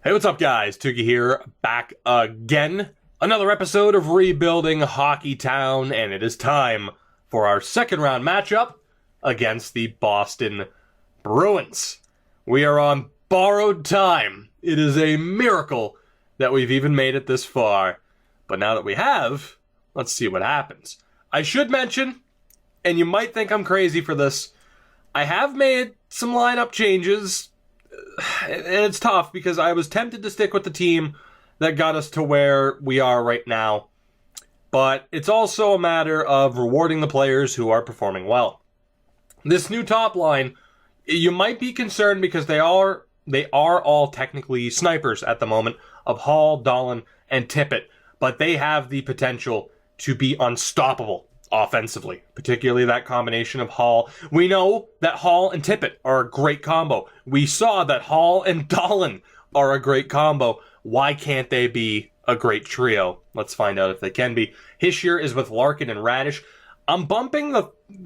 Hey, what's up, guys? Tuki here, back again. Another episode of Rebuilding Hockey Town, and it is time for our second round matchup against the Boston Bruins. We are on borrowed time. It is a miracle that we've even made it this far. But now that we have, let's see what happens. I should mention, and you might think I'm crazy for this, I have made some lineup changes. And it's tough because I was tempted to stick with the team that got us to where we are right now. But it's also a matter of rewarding the players who are performing well. This new top line, you might be concerned because they are all technically snipers at the moment of Hall, Dahlin, and Tippett. But they have the potential to be unstoppable offensively, particularly that combination of Hall. We know that Hall and Tippett are a great combo. We saw that Hall and Dahlin are a great combo. Why can't they be a great trio? Let's find out if they can be. Hischier is with Larkin and Radish. I'm bumping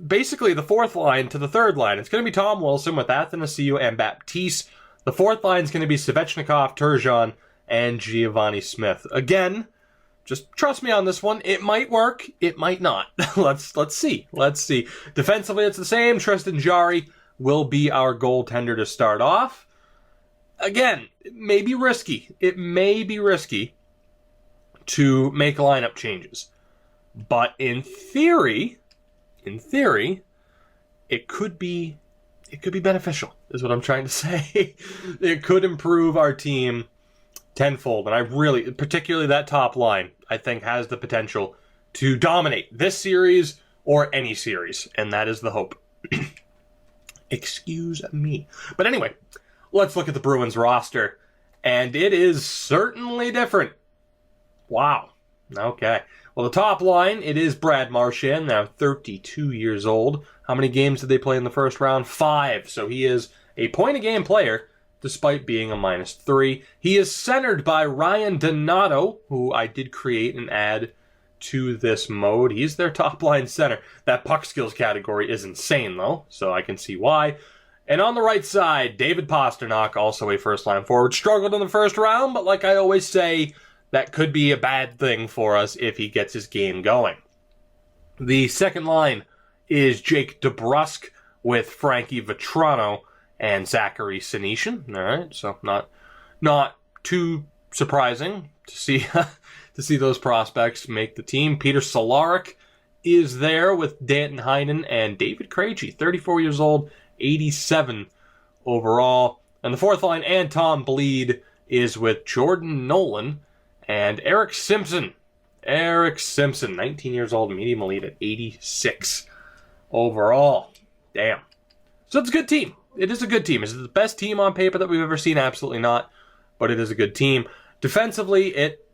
basically the fourth line to the third line. It's going to be Tom Wilson with Athanasiou and Baptiste. The fourth line is going to be Svechnikov, Turgeon, and Giovanni Smith. Again, just trust me on this one. It might work. It might not. Let's see. Defensively, it's the same. Tristan Jarry will be our goaltender to start off. Again, it may be risky. It may be risky to make lineup changes. But in theory, it could be beneficial, is what I'm trying to say. It could improve our team tenfold, and I really, particularly that top line, I think has the potential to dominate this series or any series, and that is the hope. Excuse me. But anyway, let's look at the Bruins roster, and it is certainly different. Wow. Okay. Well, the top line, it is Brad Marchand, now 32 years old. How many games did they play in the first round? 5. So he is a point-a-game player, despite being a -3. He is centered by Ryan Donato, who I did create and add to this mode. He's their top line center. That puck skills category is insane, though, so I can see why. And on the right side, David Pastrnak, also a first-line forward. Struggled in the first round, but like I always say, that could be a bad thing for us if he gets his game going. The second line is Jake DeBrusk with Frankie Vetrano and Zachary Senyshyn. All right, so not too surprising to see to see those prospects make the team. Peter Cehlarik is there with Danton Heinen and David Krejci, 34 years old, 87 overall. And the fourth line, Anton Bleed, is with Jordan Nolan and Eric Simpson. Eric Simpson, 19 years old, medium elite at 86 overall. Damn. So it's a good team. It is a good team. Is it the best team on paper that we've ever seen? Absolutely not. But it is a good team. Defensively, it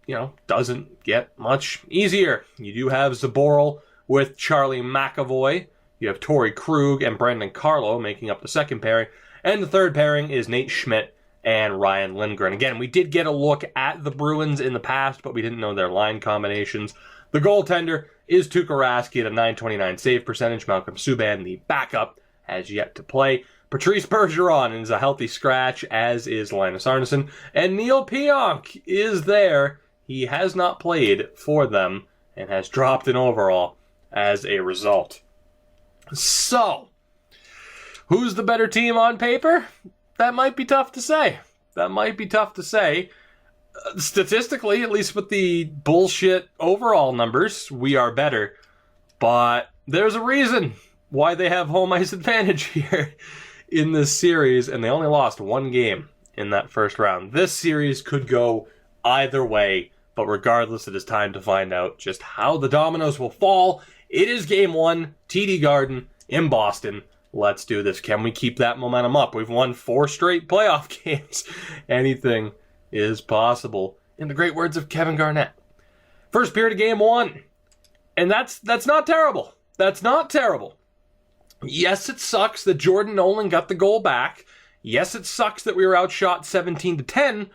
doesn't get much easier. You do have Zaboral with Charlie McAvoy. You have Torrey Krug and Brendan Carlo making up the second pairing. And the third pairing is Nate Schmidt and Ryan Lindgren. Again, we did get a look at the Bruins in the past, but we didn't know their line combinations. The goaltender is Tuukka Rask at a .929 save percentage. Malcolm Subban, the backup, has yet to play. Patrice Bergeron is a healthy scratch, as is Linus Arneson. And Neil Pionk is there. He has not played for them and has dropped an overall as a result. So, who's the better team on paper? That might be tough to say. Statistically, at least with the bullshit overall numbers, we are better. But there's a reason why they have home ice advantage here in this series, and they only lost one game in that first round. This series could go either way, but regardless, it is time to find out just how the dominoes will fall. It is game 1, TD Garden in Boston. Let's do this. Can we keep that momentum up? We've won 4 straight playoff games. Anything is possible, in the great words of Kevin Garnett. First period of game 1. And that's not terrible. That's not terrible. Yes, it sucks that Jordan Nolan got the goal back. Yes, it sucks that we were outshot 17-10,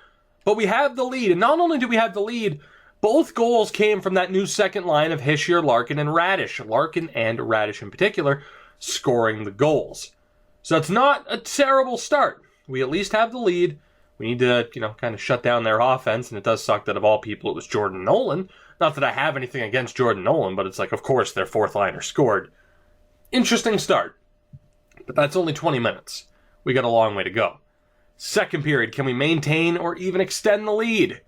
but we have the lead. And not only do we have the lead, both goals came from that new second line of Hischier, Larkin, and Radish. Larkin and Radish in particular scoring the goals. So it's not a terrible start. We at least have the lead. We need to, kind of shut down their offense, and it does suck that of all people it was Jordan Nolan. Not that I have anything against Jordan Nolan, but it's like, of course, their fourth liner scored. Interesting start. But that's only 20 minutes. We got a long way to go. Second period, can we maintain or even extend the lead?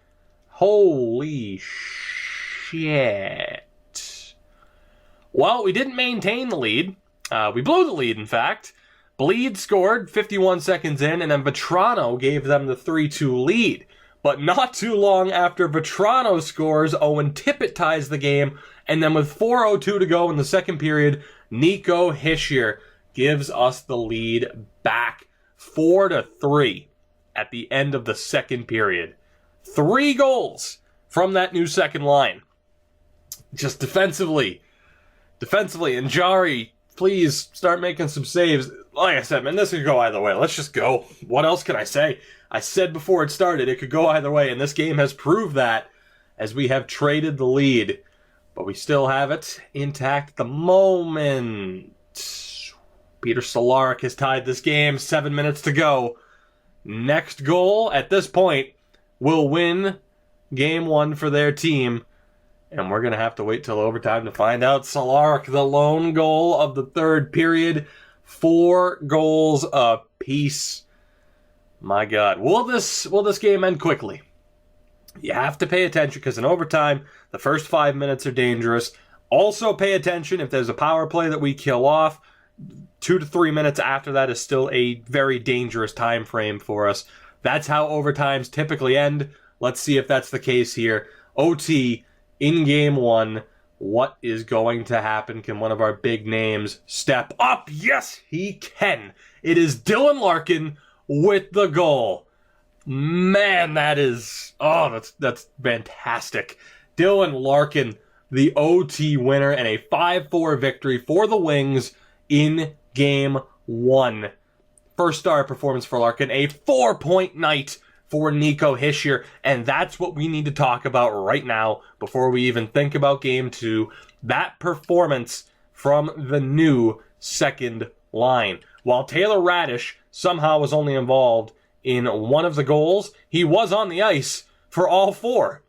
Holy shit. Well, we didn't maintain the lead. We blew the lead, in fact. Bleed scored 51 seconds in, and then Vetrano gave them the 3-2 lead. But not too long after Vetrano scores, Owen Tippett ties the game, and then with 4:02 to go in the second period, Nico Hischier gives us the lead back 4-3 at the end of the second period. 3 goals from that new second line. Just defensively, and Jari, please start making some saves. Like I said, man, this could go either way. Let's just go. What else can I say? I said before it started, it could go either way, and this game has proved that as we have traded the lead. But we still have it intact at the moment. Peter Cehlarik has tied this game, 7 minutes to go. Next goal, at this point, will win Game 1 for their team. And we're going to have to wait till overtime to find out. Cehlarik, the lone goal of the third period. 4 goals apiece. My God. Will this game end quickly? You have to pay attention because in overtime, the first 5 minutes are dangerous. Also pay attention if there's a power play that we kill off. 2 to 3 minutes after that is still a very dangerous time frame for us. That's how overtimes typically end. Let's see if that's the case here. OT in Game 1. What is going to happen? Can one of our big names step up? Yes, he can. It is Dylan Larkin with the goal. Man, that's fantastic. Dylan Larkin, the OT winner, and a 5-4 victory for the Wings in Game 1. First star performance for Larkin, a 4-point night for Nico Hischier, and that's what we need to talk about right now before we even think about Game 2. That performance from the new second line. While Taylor Radish somehow was only involved in one of the goals, he was on the ice for all 4.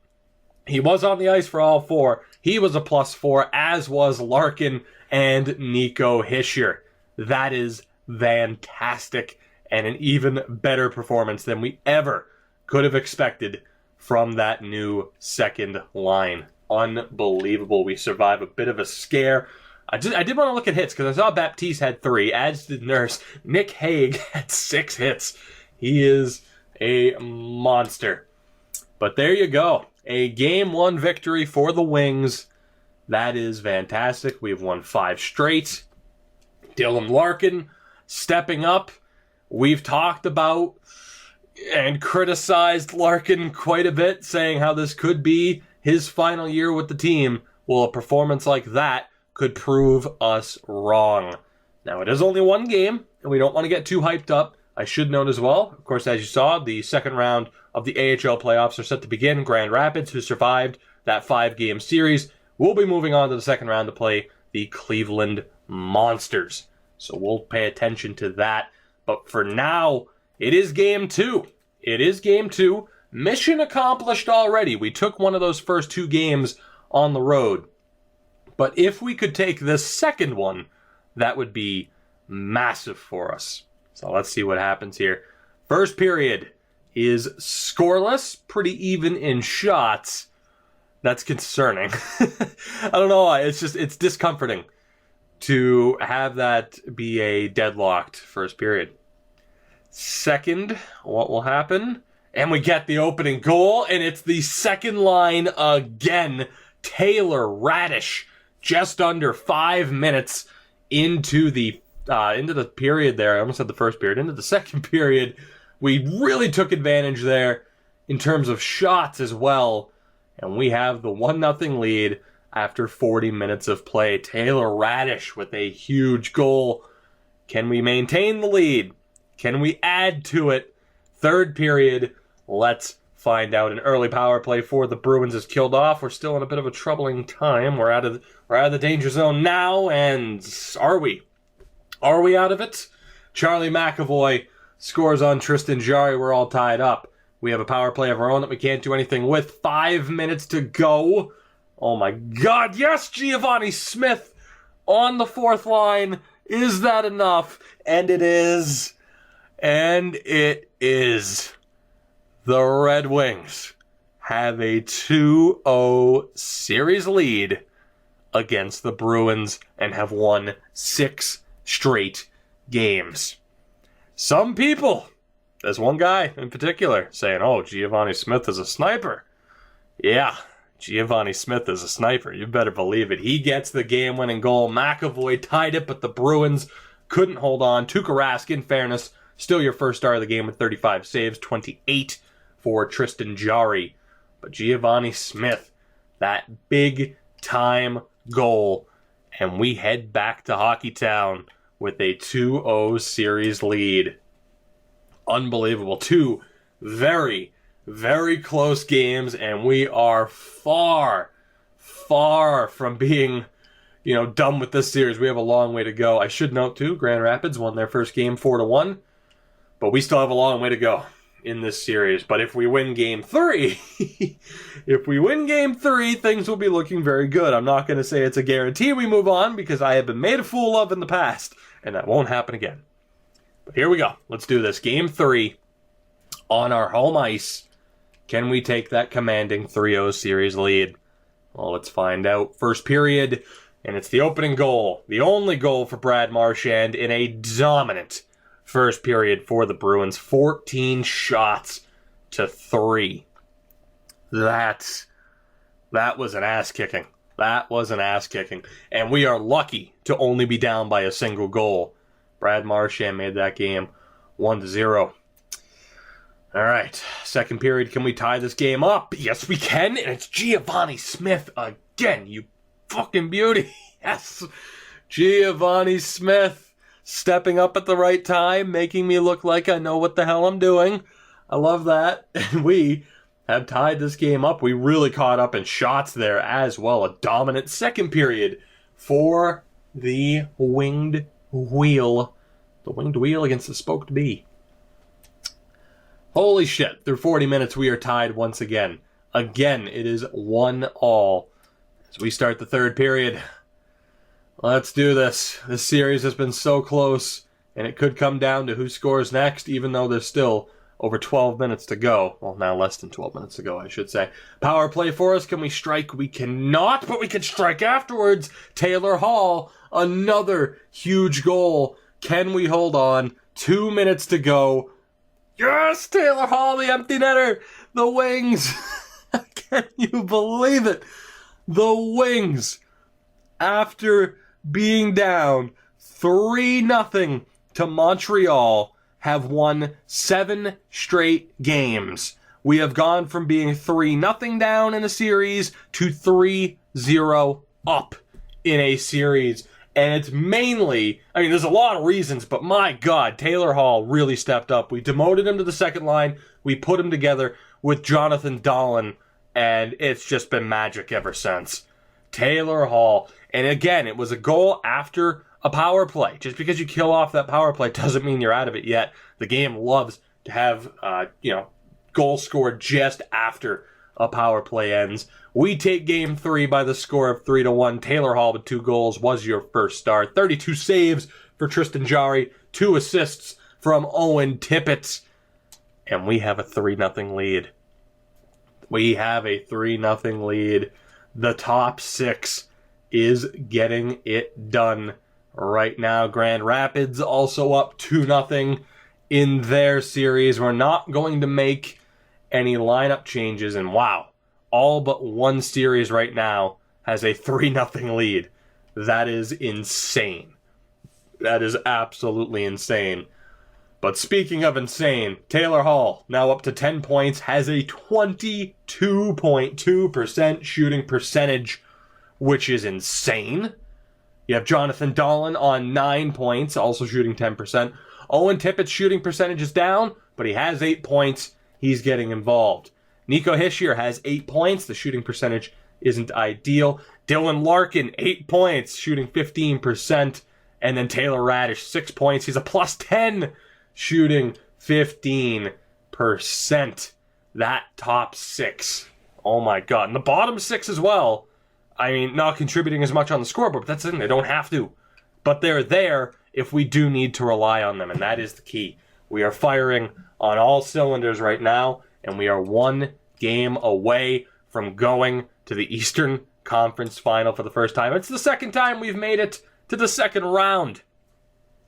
He was on the ice for all 4. He was a +4, as was Larkin and Nico Hischier. That is fantastic, and an even better performance than we ever could have expected from that new second line. Unbelievable. We survive a bit of a scare. I did want to look at hits because I saw Baptiste had 3, as did Nurse. Nick Hague had 6 hits. He is a monster. But there you go. A Game 1 victory for the Wings. That is fantastic. We've won 5 straight. Dylan Larkin stepping up. We've talked about and criticized Larkin quite a bit, saying how this could be his final year with the team. Well, a performance like that could prove us wrong. Now, it is only 1 game, and we don't want to get too hyped up. I should note as well, of course, as you saw, the second round of the AHL playoffs are set to begin. Grand Rapids, who survived that 5-game series, will be moving on to the second round to play the Cleveland Monsters. So we'll pay attention to that. But for now, it is Game 2. It is Game 2. Mission accomplished already. We took one of those first 2 games on the road. But if we could take this second one, that would be massive for us. So let's see what happens here. First period is scoreless, pretty even in shots. That's concerning. I don't know why. It's discomforting to have that be a deadlocked first period. Second, what will happen? And we get the opening goal, and it's the second line again. Taylor Radish, just under 5 minutes into the period there. I almost said the first period. Into the second period, we really took advantage there in terms of shots as well. And we have the 1-0 lead after 40 minutes of play. Taylor Radish with a huge goal. Can we maintain the lead? Can we add to it? Third period, let's find out. An early power play for the Bruins is killed off. We're still in a bit of a troubling time. We're out of the danger zone now, and are we? Are we out of it? Charlie McAvoy scores on Tristan Jarry. We're all tied up. We have a power play of our own that we can't do anything with. 5 minutes to go. Oh my God, yes, Giovanni Smith on the fourth line. Is that enough? And it is. And it is. The Red Wings have a 2-0 series lead against the Bruins and have won 6 straight games. Some people, there's one guy in particular, saying, oh, Giovanni Smith is a sniper. Yeah, Giovanni Smith is a sniper. You better believe it. He gets the game-winning goal. McAvoy tied it, but the Bruins couldn't hold on. Tuukka Rask, in fairness, still your first star of the game with 35 saves, 28 for Tristan Jarry. But Giovanni Smith, that big-time goal, and we head back to Hockeytown with a 2-0 series lead. Unbelievable. 2 very, very close games, and we are far, far from being, done with this series. We have a long way to go. I should note, too, Grand Rapids won their first game 4-1, but we still have a long way to go in this series. But if we win Game 3, things will be looking very good. I'm not going to say it's a guarantee we move on, because I have been made a fool of in the past, and that won't happen again. But here we go. Let's do this. Game 3 on our home ice. Can we take that commanding 3-0 series lead? Well, let's find out. First period, and it's the opening goal. The only goal for Brad Marchand in a dominant first period for the Bruins. 14 shots to 3. That was an ass-kicking. That was an ass-kicking. And we are lucky to only be down by a single goal. Brad Marchand made that game 1-0. All right, second period, can we tie this game up? Yes, we can, and it's Giovanni Smith again, you fucking beauty. Yes, Giovanni Smith stepping up at the right time, making me look like I know what the hell I'm doing. I love that. And we have tied this game up. We really caught up in shots there as well. A dominant second period for the Winged Wheel. The Winged Wheel against the Spoked Bee. Holy shit. Through 40 minutes, we are tied once again. Again, it is 1-1 as we start the third period. Let's do this. This series has been so close, and it could come down to who scores next, even though there's still over 12 minutes to go. Well, now less than 12 minutes to go, I should say. Power play for us. Can we strike? We cannot, but we can strike afterwards. Taylor Hall, another huge goal. Can we hold on? 2 minutes to go. Yes, Taylor Hall, the empty netter. The Wings. Can you believe it? The Wings, after being down 3-0 to Montreal, have won 7 straight games. We have gone from being 3-0 down in a series to 3-0 up in a series. And it's mainly, there's a lot of reasons, but my God, Taylor Hall really stepped up. We demoted him to the second line. We put him together with Jonathan Dahlen, and it's just been magic ever since. Taylor Hall. And again, it was a goal after a power play. Just because you kill off that power play doesn't mean you're out of it yet. The game loves to have, goals scored just after a power play ends. We take Game 3 by the score of 3-1. Taylor Hall with 2 goals was your first star. 32 saves for Tristan Jarry. 2 assists from Owen Tippett. And we have a 3-0 lead. We have a 3-0 lead. The top 6 is getting it done right now. Grand Rapids also up 2-0 in their series. We're not going to make any lineup changes, and wow, all but one series right now has a 3-0 lead. That is insane. That is absolutely insane. But speaking of insane, Taylor Hall, now up to 10 points, has a 22.2% shooting percentage, which is insane. You have Jonathan Dahlen on 9 points, also shooting 10%. Owen Tippett's shooting percentage is down, but he has 8 points. He's getting involved. Nico Hischier has 8 points. The shooting percentage isn't ideal. Dylan Larkin, 8 points, shooting 15%. And then Taylor Radish, 6 points. He's a plus 10, shooting 15%. that top 6. Oh my god. And the bottom 6 as well. I mean, not contributing as much on the scoreboard, but that's the thing, they don't have to. But they're there if we do need to rely on them, and that is the key. We are firing on all cylinders right now, and we are 1 game away from going to the Eastern Conference Final for the first time. It's the second time we've made it to the second round.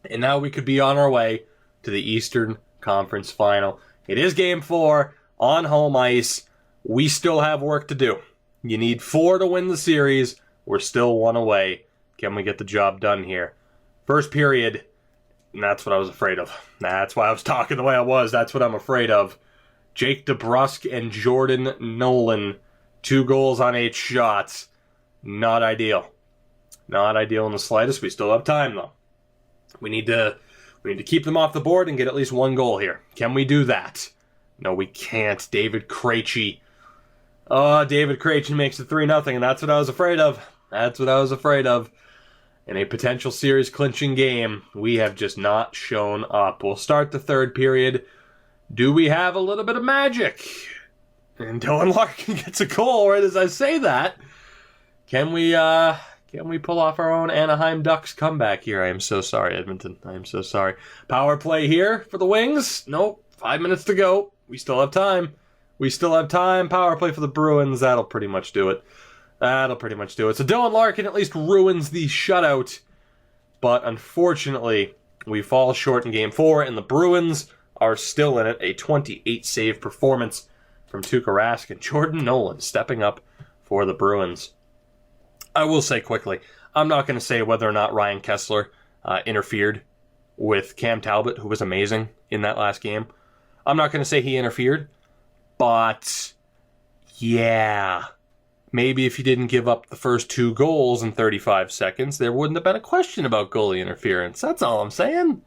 And now we could be on our way to the Eastern Conference Final. It is Game 4 on home ice. We still have work to do. You need 4 to win the series. We're still 1 away. Can we get the job done here? First period, and that's what I was afraid of. That's why I was talking the way I was. That's what I'm afraid of. Jake DeBrusk and Jordan Nolan, 2 goals on 8 shots. Not ideal. Not ideal in the slightest. We still have time, though. We need to keep them off the board and get at least 1 goal here. Can we do that? No, we can't. David Krejci. Oh, David Krejci makes it 3-0, and that's what I was afraid of. That's what I was afraid of. In a potential series-clinching game, we have just not shown up. We'll start the third period. Do we have a little bit of magic? And Dylan Larkin gets a goal right as I say that. Can we pull off our own Anaheim Ducks comeback here? I am so sorry, Edmonton. I am so sorry. Power play here for the Wings? Nope. 5 minutes to go. We still have time. We still have time. Power play for the Bruins. That'll pretty much do it. That'll pretty much do it. So Dylan Larkin at least ruins the shutout. But unfortunately, we fall short in Game 4, and the Bruins are still in it. A 28-save performance from Tuukka Rask and Jordan Nolan stepping up for the Bruins. I will say quickly, I'm not going to say whether or not Ryan Kessler interfered with Cam Talbot, who was amazing in that last game. I'm not going to say he interfered, but yeah, maybe if he didn't give up the first 2 goals in 35 seconds, there wouldn't have been a question about goalie interference. That's all I'm saying.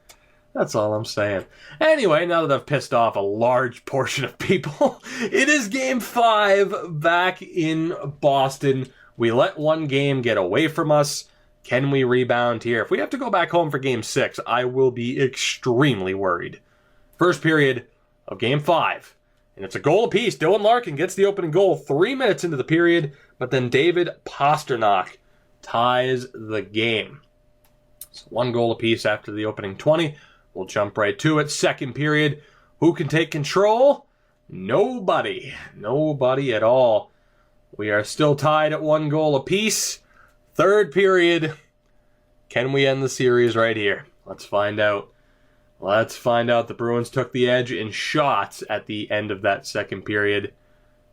That's all I'm saying. Anyway, now that I've pissed off a large portion of people, it is Game 5 back in Boston. We let 1 game get away from us. Can we rebound here? If we have to go back home for Game 6, I will be extremely worried. First period of Game 5. And it's a goal apiece. Dylan Larkin gets the opening goal 3 minutes into the period, but then David Pastrnak ties the game. So 1 goal apiece after the opening 20. We'll jump right to it. Second period. Who can take control? Nobody. Nobody at all. We are still tied at 1 goal apiece. Third period. Can we end the series right here? Let's find out. Let's find out. The Bruins took the edge in shots at the end of that second period.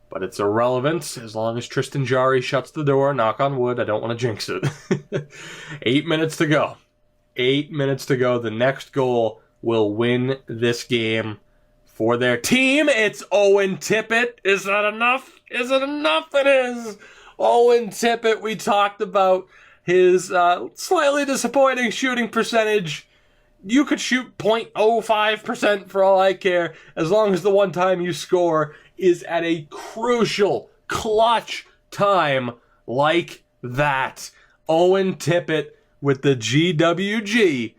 But it's irrelevant as long as Tristan Jarry shuts the door. Knock on wood. I don't want to jinx it. 8 minutes to go. 8 minutes to go. The next goal will win this game for their team. It's Owen Tippett. Is that enough? Is it enough? It is. Owen Tippett. We talked about his slightly disappointing shooting percentage. You could shoot 0.05% for all I care, as long as the one time you score is at a crucial, clutch time like that. Owen Tippett with the GWG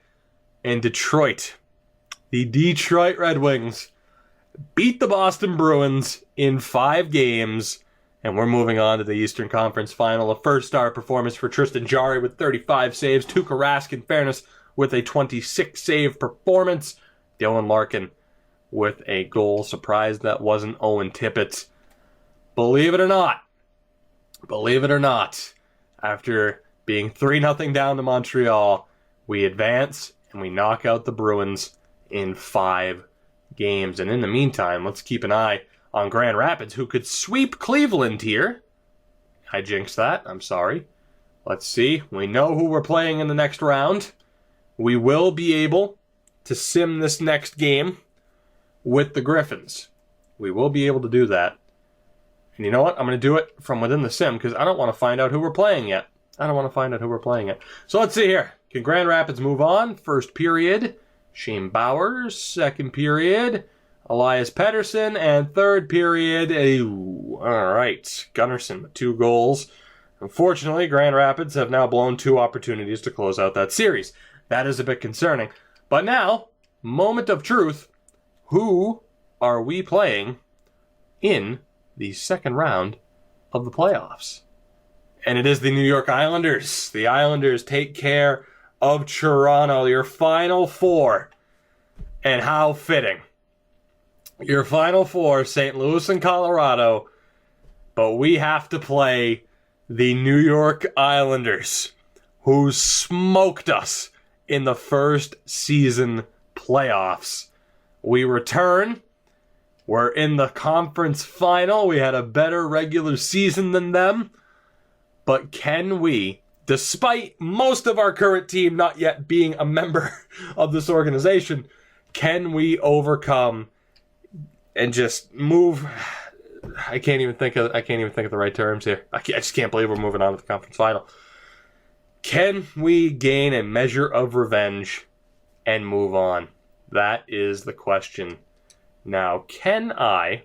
and Detroit. The Detroit Red Wings beat the Boston Bruins in 5 games, and we're moving on to the Eastern Conference Final. A first-star performance for Tristan Jarry with 35 saves. Tuukka Rask, in fairness, with a 26-save performance. Dylan Larkin with a goal. Surprised that wasn't Owen Tippett. Believe it or not, after being 3-0 down to Montreal, we advance and we knock out the Bruins in 5 games. And in the meantime, let's keep an eye on Grand Rapids, who could sweep Cleveland here. I jinxed that. I'm sorry. Let's see. We know who we're playing in the next round. We will be able to sim this next game with the Griffins. We will be able to do that. And you know what? I'm going to do it from within the sim because I don't want to find out who we're playing yet. So let's see here. Can Grand Rapids move on? First period, Shane Bowers. Second period, Elias Pettersson. And third period, all right, Gunnarsson with 2 goals. Unfortunately, Grand Rapids have now blown 2 opportunities to close out that series. That is a bit concerning. But now, moment of truth. Who are we playing in the second round of the playoffs. And it is the New York Islanders. The Islanders take care of Toronto, your Final Four. And how fitting. Your Final Four, St. Louis and Colorado, but we have to play the New York Islanders, who smoked us in the first season playoffs. We return. We're in the conference final. We had a better regular season than them. But can we, despite most of our current team not yet being a member of this organization, can we overcome and just move? I can't even think of the right terms here. I just can't believe we're moving on to the conference final. Can we gain a measure of revenge and move on? That is the question. Now, can I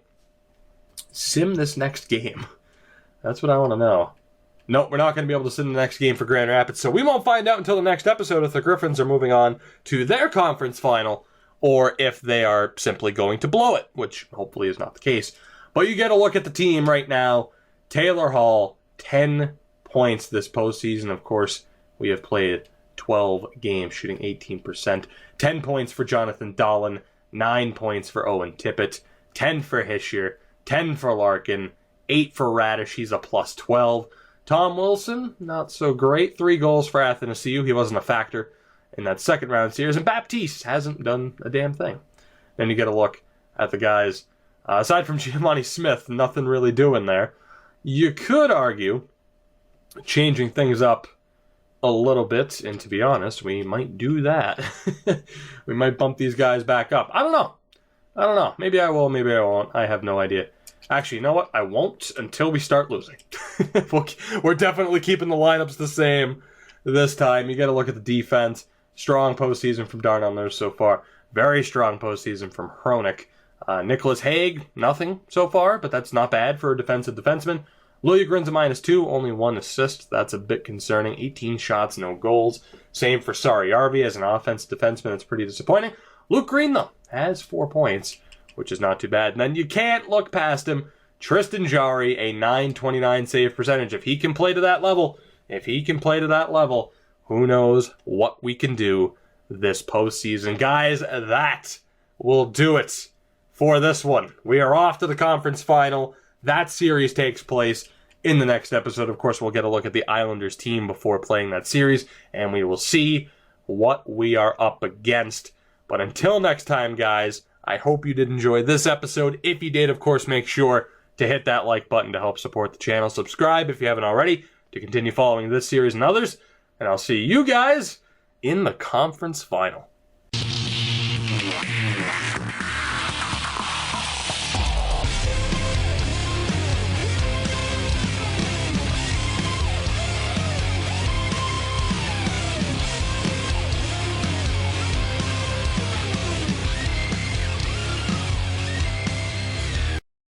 sim this next game? That's what I want to know. Nope, we're not going to be able to sim the next game for Grand Rapids, so we won't find out until the next episode if the Griffins are moving on to their conference final or if they are simply going to blow it, which hopefully is not the case. But you get a look at the team right now. Taylor Hall, 10 points this postseason. Of course, we have played 12 games, shooting 18%. 10 points for Jonathan Dahlen, 9 points for Owen Tippett, 10 for Hischier, 10 for Larkin, 8 for Radish, he's a plus 12. Tom Wilson, not so great. 3 goals for Athanasiou. He wasn't a factor in that second round series. And Baptiste hasn't done a damn thing. Then you get a look at the guys. Aside from Giovanni Smith, nothing really doing there. You could argue changing things up a little bit. And to be honest, we might do that. We might bump these guys back up. I don't know. Maybe I will, maybe I won't. I have no idea. Actually, you know what? I won't until we start losing. We're definitely keeping the lineups the same this time. You got to look at the defense. Strong postseason from Darnell Nurse so far. Very strong postseason from Hronik. Nicholas Hague, nothing so far, but that's not bad for a defensive defenseman. Liljegren's a -2, only 1 assist. That's a bit concerning. 18 shots, no goals. Same for Saariarvi as an offensive defenseman. That's pretty disappointing. Luke Green, though, has 4 points, which is not too bad. And then you can't look past him. Tristan Jarry, a .929 save percentage. If he can play to that level, who knows what we can do this postseason. Guys, that will do it for this one. We are off to the conference final. That series takes place in the next episode. Of course, we'll get a look at the Islanders team before playing that series, and we will see what we are up against. But until next time, guys, I hope you did enjoy this episode. If you did, of course, make sure to hit that like button to help support the channel. Subscribe if you haven't already to continue following this series and others. And I'll see you guys in the conference final.